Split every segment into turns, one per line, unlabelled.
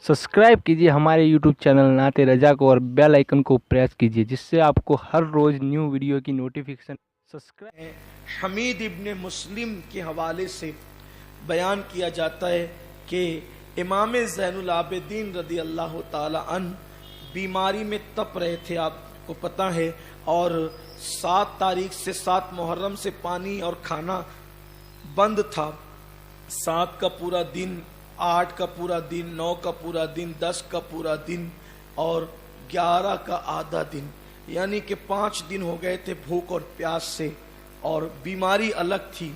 Subscribe कीजिए हमारे YouTube channel नाते रजा को और बेल आइकन को प्रेस कीजिए जिससे आपको हर रोज़ न्यू वीडियो की नोटिफिकेशन सब्सक्राइब।
हमीद इब्ने मुस्लिम के हवाले से बयान किया जाता है कि इमाम ज़ैनुल आबिदीन रदी अल्लाह ताला अन बीमारी में तप रहे थे, आपको पता है, और 7 तारीख से 7 मुहर्रम से पानी और खाना बंद था। 7 का पूरा दिन, 8 का पूरा दिन, 9 का पूरा दिन, 10 का पूरा दिन और 11 का आधा दिन, यानी कि 5 दिन हो गए थे भूख और प्यास से, और बीमारी अलग थी।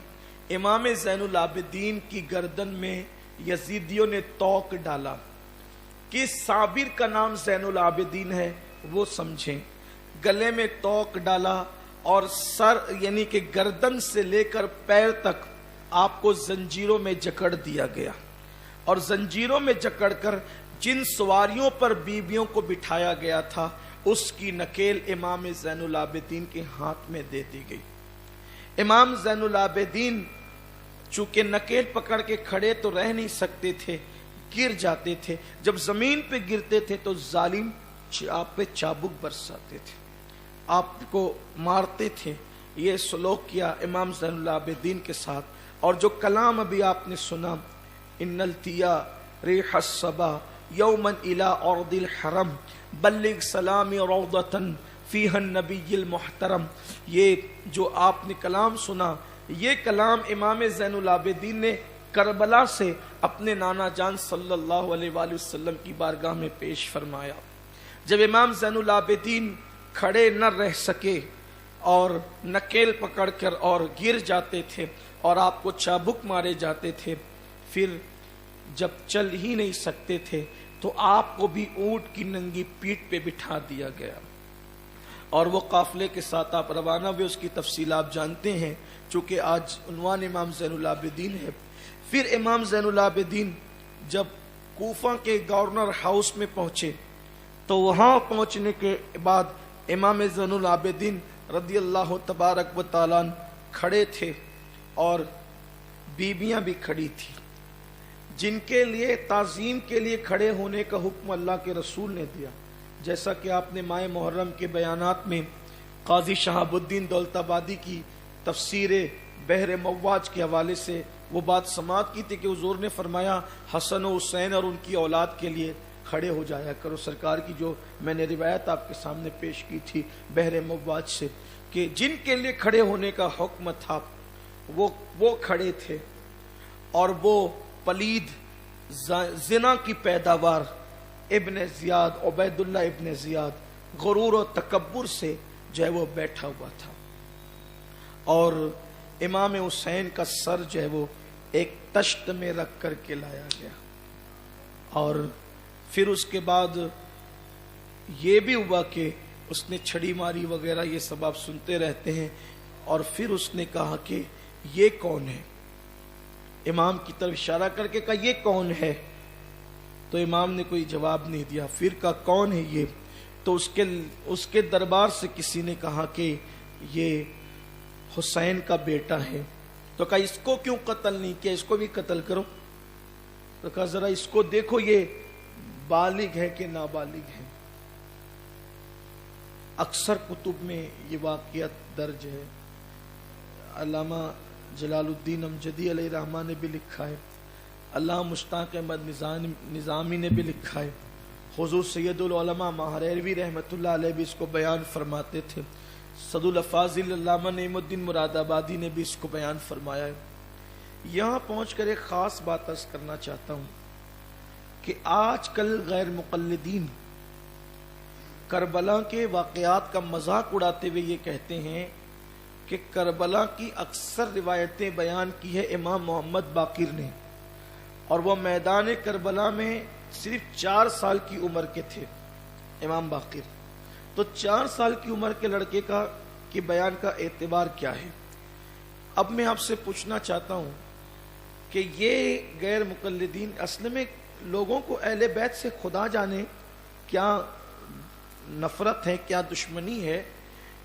इमाम ज़ैनुल आबिदीन की गर्दन में यजीदियों ने तोक डाला कि साबिर का नाम ज़ैनुल आबिदीन है, वो समझें। गले में तोक डाला और सर यानी कि गर्दन से लेकर पैर तक आपको जंजीरों में जकड़ दिया गया, और जंजीरों में जकड़कर जिन सवारियों पर बीबियों को बिठाया गया था उसकी नकेल इमाम ज़ैनुल आबिदीन के हाथ में दे दी गई। इमाम ज़ैनुल आबिदीन चूंकि नकेल पकड़ के खड़े तो रह नहीं सकते थे, गिर जाते थे। जब जमीन पे गिरते थे तो जालिम आप पे चाबुक बरसाते थे, आपको मारते थे। ये सलूक किया इमाम ज़ैनुल आबिदीन के साथ। और जो कलाम अभी आपने सुना, इन्नल तिया रेह सबा यौमन इला अर्दिल हरम बल्लिग सलामी रौदतन फीहन नबील मुहतरम, ये जो आपने कलाम सुना, ये कलाम इमाम ज़ैनुल आबिदीन ने करबला से अपने नाना जान सल्लल्लाहु अलैहि वसल्लम की बारगाह में पेश फरमाया। जब इमाम ज़ैनुल आबिदीन खड़े न रह सके और नकेल पकड़कर और गिर जाते थे और आपको चाबुक मारे जाते थे, फिर जब चल ही नहीं सकते थे तो आपको भी ऊंट की नंगी पीठ पे बिठा दिया गया और वो काफले के साथ आप रवाना हुए। उसकी तफसील आप जानते हैं, चूंकि आज उन्वान इमाम ज़ैनुल आबिदीन है। फिर इमाम ज़ैनुल आबिदीन जब कूफा के गवर्नर हाउस में पहुंचे तो वहां पहुंचने के बाद इमाम ज़ैनुल आबिदीन रदी अल्लाह तबारक व तआला खड़े थे और बीबियां भी खड़ी थी, जिनके लिए ताज़ीम के लिए खड़े होने का हुक्म अल्लाह के रसूल ने दिया। जैसा कि आपने माह मुहर्रम के बयानात में काजी शहाबुद्दीन दौलताबादी की तफसीर बहर मवाज के हवाले से वो बात समात की थी कि हुजूर ने फरमाया हसन और हुसैन और उनकी औलाद के लिए खड़े हो जाया करो। सरकार की जो मैंने रिवायत आपके सामने पेश की थी बहर मवाज से, कि जिनके लिए खड़े होने का हुक्म था वो खड़े थे। और वो पलीद जिना की पैदावार Ibn Ziyad, Ubaidullah Ibn Ziyad, गुरूर और तकब्बुर से जो है वो बैठा हुआ था, और इमाम हुसैन का सर जो है वो एक तश्त में रख करके लाया गया। और फिर उसके बाद ये भी हुआ कि उसने छड़ी मारी वगैरह, ये सब आप सुनते रहते हैं। और फिर उसने कहा कि ये कौन है, इमाम की तरफ इशारा करके कहा ये कौन है, तो इमाम ने कोई जवाब नहीं दिया। फिर कहा कौन है ये, तो उसके दरबार से किसी ने कहा कि ये हुसैन का बेटा है। तो कहा इसको क्यों कत्ल नहीं किया, इसको भी कत्ल करो। तो कहा जरा इसको देखो ये बालिग है कि नाबालिग है। अक्सर कुतुब में ये वाक़ियत दर्ज है। अल्लामा जलालुद्दीन अमजदी अलैहि रहमान ने भी लिखा है, अल्लाह मुश्ताक अहमद निज़ामी ने भी लिखा है, हुज़ूर सैयदुल उलमा महरैरवी रहमतुल्लाह अलैह भी इसको बयान फरमाते थे, सदुल अफ़ाज़िल अल्लामा नईमुद्दीन मुरादाबादी ने भी इसको बयान फरमाया है। यहाँ पहुँच कर एक ख़ास बात अर्ज़ करना चाहता हूँ कि आजकल गैर मुक़ल्लिदीन करबला के वाक़यात का मजाक उड़ाते हुए ये कहते हैं कि करबला की अक्सर रिवायतें बयान की है इमाम मोहम्मद बाकिर ने, और वह मैदान करबला में सिर्फ 4 साल की उम्र के थे इमाम बाकिर। तो 4 साल की उम्र के लड़के के बयान का एतबार क्या है। अब मैं आपसे पूछना चाहता हूँ कि ये गैर मुक़ल्लिदीन असल में लोगों को अहले बैत से खुदा जाने क्या नफरत है, क्या दुश्मनी है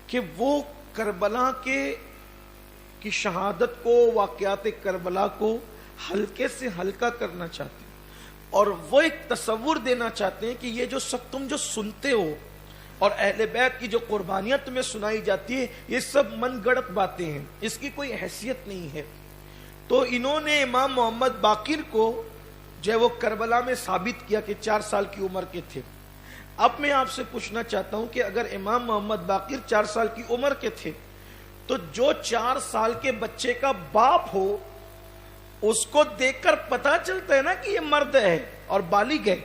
कि वो करबला की शहादत को, वाक़यात करबला को हल्के से हल्का करना चाहते हैं। اور وہ ایک تصور دینا چاہتے ہیں کہ یہ جو سب تم جو سنتے ہو اور اہل بیت کی جو قربانیاں تمہیں سنائی جاتی ہے یہ سب من گڑت باتیں ہیں، اس کی کوئی حیثیت نہیں ہے۔ تو انہوں نے امام محمد باقر کو جو ہے وہ کربلا میں ثابت کیا کہ 4 سال کی عمر کے تھے۔ اب میں آپ سے پوچھنا چاہتا ہوں کہ اگر امام محمد باقر 4 سال کی عمر کے تھے تو جو 4 سال کے بچے کا باپ ہو اس کو دیکھ کر پتا چلتا ہے نا کہ یہ مرد ہے اور بالغ ہے۔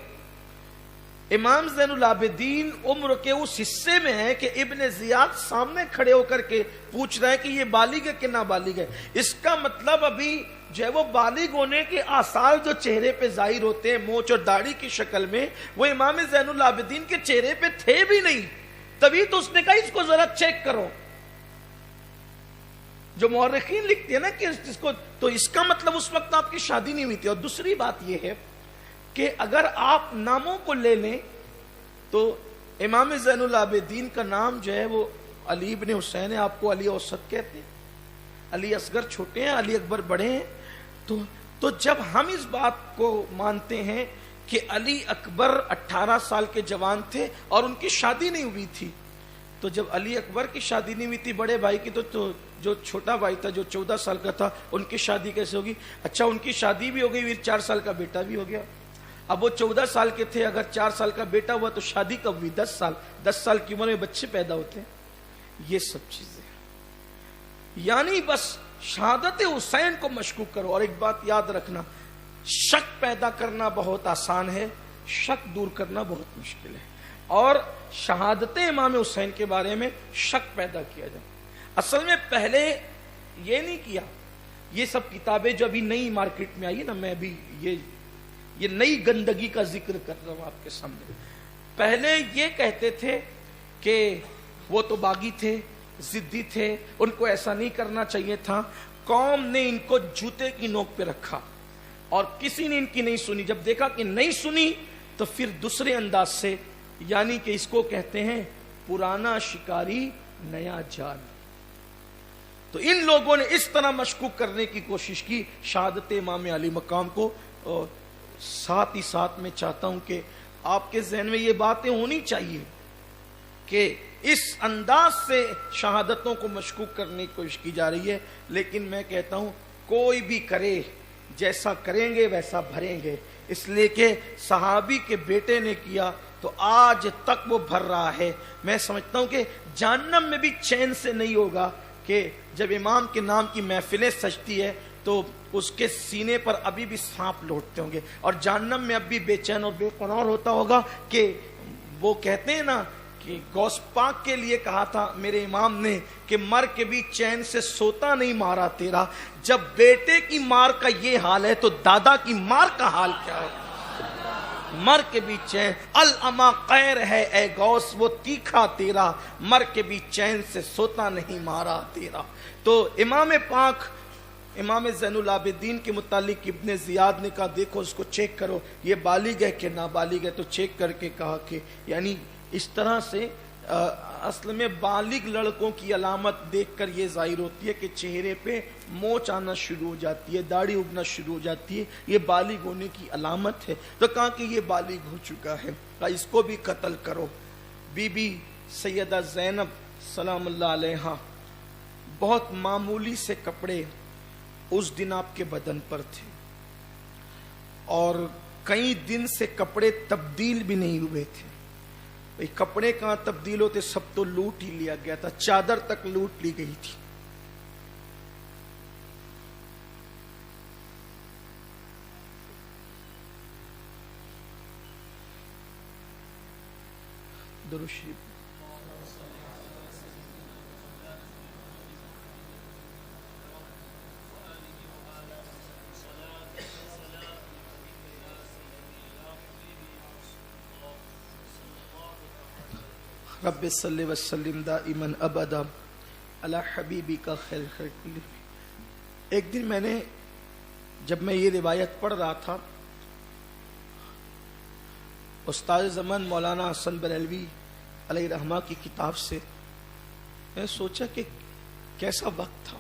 امام زین العابدین عمر کے اس حصے میں ہے کہ ابن زیاد سامنے کھڑے ہو کر کے پوچھ رہا ہے کہ یہ بالغ ہے کہ نابالغ ہے۔ اس کا مطلب ابھی جو ہے وہ بالغ ہونے کے آثار جو چہرے پہ ظاہر ہوتے ہیں مونچھ اور داڑھی کی شکل میں، وہ امام زین العابدین کے چہرے پہ تھے بھی نہیں۔ تبھی تو اس نے کہا اس کو ذرا چیک کرو۔ جو مورخین لکھتے ہیں نا کہ اس کو، تو اس کا مطلب اس وقت آپ کی شادی نہیں ہوئی تھی۔ اور دوسری بات یہ ہے کہ اگر آپ ناموں کو لے لیں تو امام زین العابدین کا نام جو ہے وہ علی ابن حسین ہے، آپ کو علی اوسط کہتے ہیں، علی اصغر چھوٹے ہیں، علی اکبر بڑے ہیں۔ تو جب ہم اس بات کو مانتے ہیں کہ علی اکبر 18 سال کے جوان تھے اور ان کی شادی نہیں ہوئی تھی، تو جب علی اکبر کی شادی نہیں ہوئی تھی بڑے بھائی کی، تو جو چھوٹا بھائی تھا جو 14 سال کا تھا ان کی شادی کیسے ہوگی؟ اچھا ان کی شادی بھی ہو گئی، 4 سال کا بیٹا بھی ہو گیا۔ اب وہ 14 سال کے تھے، اگر 4 سال کا بیٹا ہوا تو شادی کب ہوئی؟ 10 سال کی عمر میں بچے پیدا ہوتے ہیں۔ یہ سب چیزیں یعنی بس شہادت حسین کو مشکوک کرو۔ اور ایک بات یاد رکھنا، شک پیدا کرنا بہت آسان ہے، شک دور کرنا بہت مشکل ہے۔ اور شہادت امام حسین کے بارے میں شک پیدا کیا جائے، اصل میں پہلے یہ نہیں کیا۔ یہ سب کتابیں جو ابھی نئی مارکیٹ میں آئی نا، میں بھی یہ نئی گندگی کا ذکر کر رہا ہوں آپ کے سامنے۔ پہلے یہ کہتے تھے کہ وہ تو باغی تھے، ضدی تھے، ان کو ایسا نہیں کرنا چاہیے تھا۔ قوم نے ان کو جوتے کی نوک پہ رکھا اور کسی نے ان کی نہیں سنی۔ جب دیکھا کہ نہیں سنی تو پھر دوسرے انداز سے، یعنی کہ اس کو کہتے ہیں پرانا شکاری نیا جال۔ تو ان لوگوں نے اس طرح مشکوک کرنے کی کوشش کی شہادت امام علی مقام کو۔ اور ساتھ ہی ساتھ میں چاہتا ہوں کہ آپ کے ذہن میں یہ باتیں ہونی چاہیے کہ اس انداز سے شہادتوں کو مشکوک کرنے کی کوشش کی جا رہی ہے، لیکن میں کہتا ہوں کوئی بھی کرے، جیسا کریں گے ویسا بھریں گے۔ اس لیے کہ صحابی کے بیٹے نے کیا تو آج تک وہ بھر رہا ہے۔ میں سمجھتا ہوں کہ جہنم میں بھی چین سے نہیں ہوگا کہ جب امام کے نام کی محفلیں سجتی ہے تو اس کے سینے پر ابھی بھی سانپ لوٹتے ہوں گے، اور جہنم میں اب بھی بے چین اور بے قرار ہوتا ہوگا کہ وہ کہتے ہیں نا کہ غوث پاک کے لیے کہا تھا میرے امام نے کہ مر کے بھی چین سے سوتا نہیں مارا تیرا۔ جب بیٹے کی مار کا یہ حال ہے تو دادا کی مار کا حال کیا ہے؟ مر کے بھی چین، الاما قیر ہے اے غوث وہ تیکھا تیرا، مر کے بھی چین سے سوتا نہیں مارا تیرا۔ تو امام پاک امام زین العابدین کے متعلق ابن زیاد نے کہا دیکھو اس کو چیک کرو یہ بالغ ہے کہ نابالغ ہے، تو چیک کر کے کہا کہ یعنی اس طرح سے اصل میں بالغ لڑکوں کی علامت دیکھ کر یہ ظاہر ہوتی ہے کہ چہرے پہ مونچھ آنا شروع ہو جاتی ہے، داڑھی اگنا شروع ہو جاتی ہے، یہ بالغ ہونے کی علامت ہے۔ تو کہا کہ یہ بالغ ہو چکا ہے، کہا اس کو بھی قتل کرو۔ بی بی سیدہ زینب سلام اللہ علیہا بہت معمولی سے کپڑے اس دن آپ کے بدن پر تھے، اور کئی دن سے کپڑے تبدیل بھی نہیں ہوئے تھے۔ کپڑے کہاں تبدیل ہوتے، سب تو لوٹ ہی لیا گیا تھا، چادر تک لوٹ لی گئی تھی۔ درود شریف رب صلی وسلم دائما ابدا علی حبیبی کا خیر خلق۔ ایک دن میں نے جب میں یہ روایت پڑھ رہا تھا استاد زمان مولانا حسن بریلوی علیہ رحمہ کی کتاب سے، میں سوچا کہ کیسا وقت تھا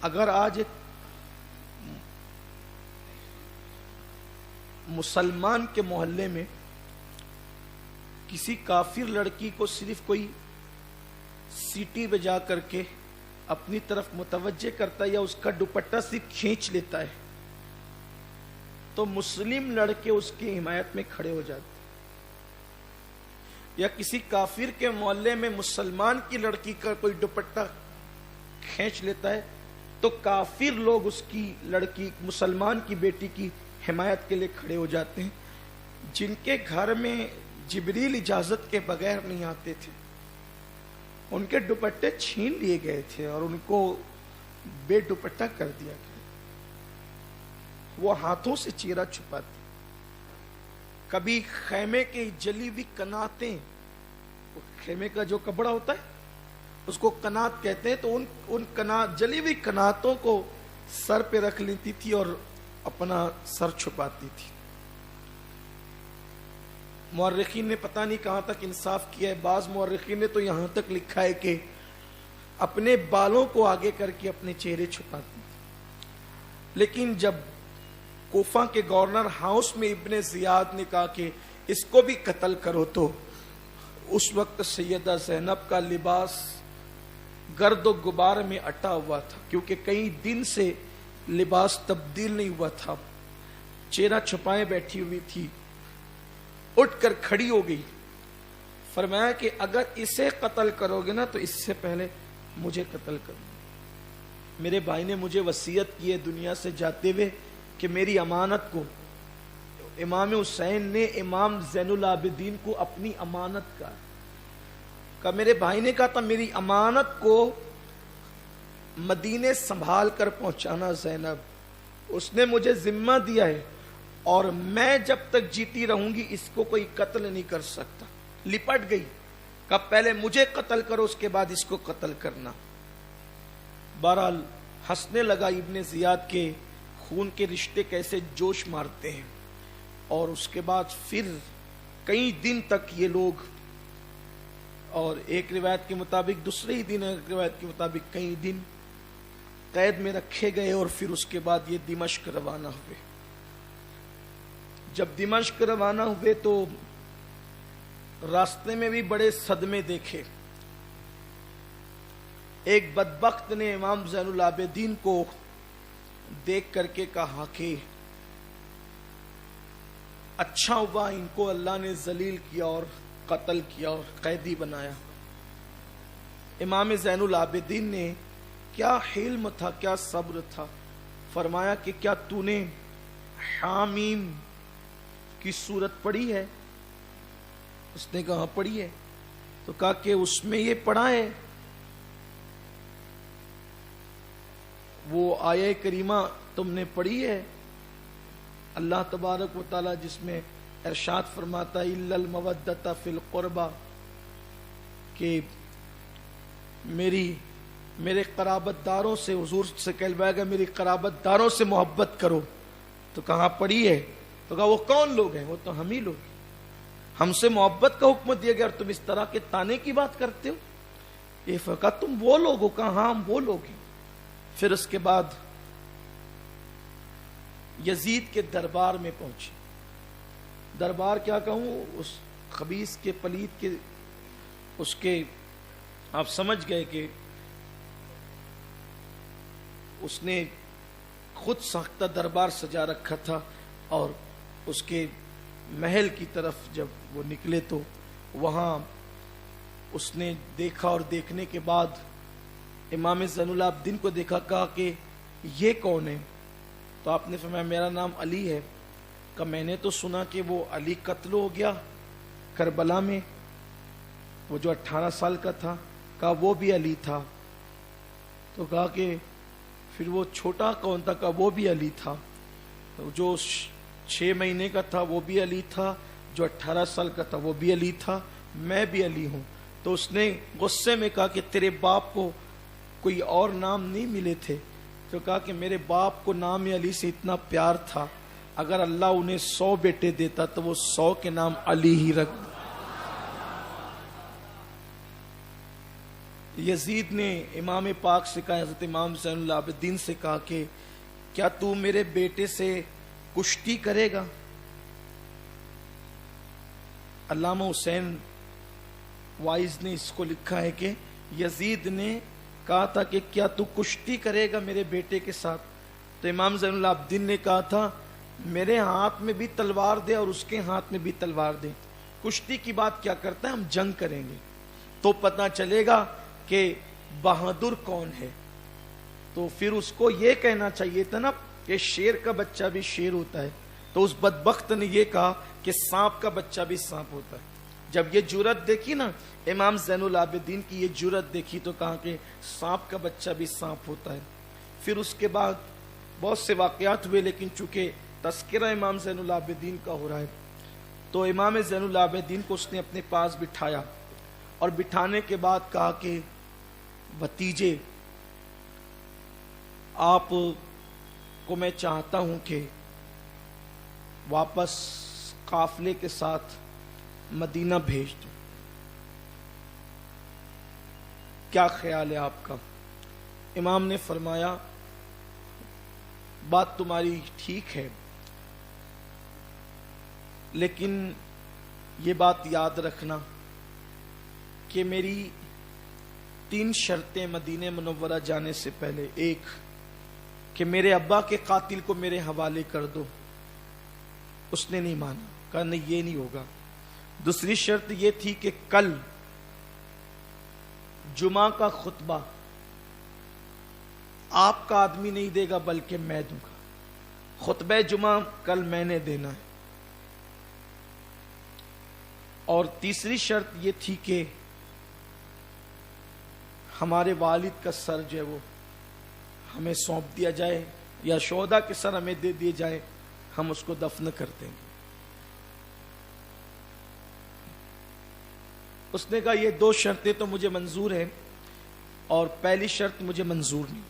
اگر آج ایک मुसलमान के मोहल्ले में किसी काफिर लड़की को सिर्फ कोई सीटी बजा करके अपनी तरफ मुतवज्जे करता है या उसका दुपट्टा सिर्फ खींच लेता है, तो मुस्लिम लड़के उसकी हिमायत में खड़े हो जाते। या किसी काफिर के मोहल्ले में मुसलमान की लड़की का कोई दुपट्टा खींच लेता है, तो काफिर लोग उसकी लड़की, मुसलमान की बेटी की हिमायत के लिए खड़े हो जाते हैं। जिनके घर में जिब्रील इजाजत के बगैर नहीं आते थे, उनके दुपट्टे छीन लिए गए थे और उनको बेदुपट्टा कर दिया गया। वो हाथों से चेहरा छुपाते। कभी खैमे की जली हुई कनातें, खेमे का जो कपड़ा होता है उसको कनात कहते हैं, तो उन कनात, जली हुई कनातों को सर पे रख लेती थी और अपना सर छुपाती थी। मुअर्रिखीन ने पता नहीं कहां तक इंसाफ किया है। बाज मुअर्रिखीन ने तो यहां तक लिखा है कि अपने बालों को आगे करके अपने चेहरे छुपाती थी। लेकिन जब कोफा के गवर्नर हाउस में इब्ने जियाद ने कहा कि इसको भी कत्ल करो, तो उस वक्त सैयदा ज़ैनब का लिबास गर्द और गुबार में अटा हुआ था, क्योंकि कई दिन से लिबास तब्दील नहीं हुआ था। चेहरा छुपाए बैठी हुई थी, उठकर खड़ी हो गई। फरमाया कि अगर इसे कत्ल करोगे ना तो इससे पहले मुझे कत्ल करो। मेरे भाई ने मुझे वसीयत की है दुनिया से जाते हुए कि मेरी अमानत को, इमाम हुसैन ने इमाम ज़ैनुल आबिदीन को अपनी अमानत का मेरे भाई ने कहा था मेरी अमानत को मदीने संभाल कर पहुंचाना ज़ैनब, उसने मुझे जिम्मा दिया है और मैं जब तक जीती रहूंगी इसको कोई कत्ल नहीं कर सकता। लिपट गई, कब पहले मुझे कत्ल करो उसके बाद इसको कत्ल करना। बहरहाल हंसने लगा इब्ने जियाद के खून के रिश्ते कैसे जोश मारते हैं। और उसके बाद फिर कई दिन तक ये लोग, और एक रिवायत के मुताबिक दूसरे ही दिन, एक रिवायत के मुताबिक कई दिन कैद में रखे गए और फिर उसके बाद ये दिमश्क रवाना हुए। जब दिमश्क रवाना हुए तो रास्ते में भी बड़े सदमे देखे। एक बदबख्त ने इमाम ज़ैनुल आबिदीन को देख करके कहा कि अच्छा हुआ इनको अल्लाह ने जलील किया और कत्ल किया और कैदी बनाया। इमाम ज़ैनुल आबिदीन ने, क्या हिल्म था, क्या सब्र था, फरमाया कि क्या तूने हामीम की सूरत पढ़ी है? उसने कहा पढ़ी है। तो कहा कि उसमें ये पढ़ा है वो आये करीमा तुमने पढ़ी है, अल्लाह तबारक व तआला जिसमें इरशाद फरमाता इल्लल मवद्दता फिल क़ुरबा, कि मेरे क़राबतदारों से, हुजूर से कहलवाएगा मेरी क़राबतदारों से मोहब्बत करो। तो कहाँ पढ़ी है? तो कहा वो कौन लोग हैं? वो तो हम ही लोग, हमसे मोहब्बत का हुक्म दिया गया और तुम इस तरह के ताने की बात करते हो। ये फका तुम वो लोग हो? कहा हाँ हम वो लोग हैं। फिर उसके बाद यजीद के दरबार में पहुंचे। दरबार क्या कहूं, उस खबीस के, पलीत के, उसके आप समझ गए कि उसने खुद साख्ता दरबार सजा रखा था। और उसके महल की तरफ जब वो निकले तो वहां उसने देखा और देखने के बाद इमाम ज़ैनुल आबिदीन को देखा, कहा कि ये कौन है? तो आपने फरमाया मेरा नाम अली है। कहा मैंने तो सुना कि वो अली कत्ल हो गया करबला में, वो जो 18 साल का था। कहा वो भी अली था। तो कहा कि फिर वो छोटा कौन था? कहा वो भी अली था। तो जो 6 महीने का था वो भी अली था, जो 18 साल का था वो भी अली था, मैं भी अली हूं। तो उसने गुस्से में कहा कि तेरे बाप को कोई और नाम नहीं मिले थे? तो कहा कि मेरे बाप को नाम अली से इतना प्यार था, अगर अल्लाह उन्हें 100 बेटे देता तो वो 100 के नाम अली ही रख। यजीद ने इमाम पाक से कहा, हज़रत इमाम ज़ैनुल आबिदीन से कहा कि क्या तू मेरे बेटे से कुश्ती करेगा? علامہ حسین وائز نے اس کو لکھا ہے کہ یزید نے کہا تھا کہ کیا تو کشتی کرے گا میرے بیٹے کے ساتھ؟ تو امام زین العابدین نے کہا تھا میرے ہاتھ میں بھی تلوار دے اور اس کے ہاتھ میں بھی تلوار دے، کشتی کی بات کیا کرتا ہے، ہم جنگ کریں گے تو پتہ چلے گا کہ بہادر کون ہے۔ تو پھر اس کو یہ کہنا چاہیے تھا نا کہ شیر کا بچہ بھی شیر ہوتا ہے، تو اس بدبخت نے یہ کہا کہ سانپ کا بچہ بھی سانپ ہوتا ہے۔ جب یہ جرأت دیکھی نا امام زین العابدین کی، یہ جرأت دیکھی تو کہا کہ سانپ کا بچہ بھی سانپ ہوتا ہے۔ پھر اس کے بعد بہت سے واقعات ہوئے، لیکن چونکہ تذکرہ امام زین العابدین کا ہو رہا ہے تو امام زین العابدین کو اس نے اپنے پاس بٹھایا، اور بٹھانے کے بعد کہا کہ بھتیجے آپ کو میں چاہتا ہوں کہ واپس قافلے کے ساتھ مدینہ بھیج دوں، کیا خیال ہے آپ کا؟ امام نے فرمایا بات تمہاری ٹھیک ہے، لیکن یہ بات یاد رکھنا کہ میری 3 شرطیں مدینہ منورہ جانے سے پہلے۔ ایک کہ میرے ابا کے قاتل کو میرے حوالے کر دو، اس نے نہیں مانا، کہا نہیں یہ نہیں ہوگا۔ دوسری شرط یہ تھی کہ کل جمعہ کا خطبہ آپ کا آدمی نہیں دے گا بلکہ میں دوں گا، خطبہ جمعہ کل میں نے دینا ہے۔ اور تیسری شرط یہ تھی کہ ہمارے والد کا سر جو ہے وہ ہمیں سونپ دیا جائے، یا شہداء کے سر ہمیں دے دیے جائے، ہم اس کو دفن کر دیں گے۔ اس نے کہا یہ 2 شرطیں تو مجھے منظور ہیں اور پہلی شرط مجھے منظور نہیں۔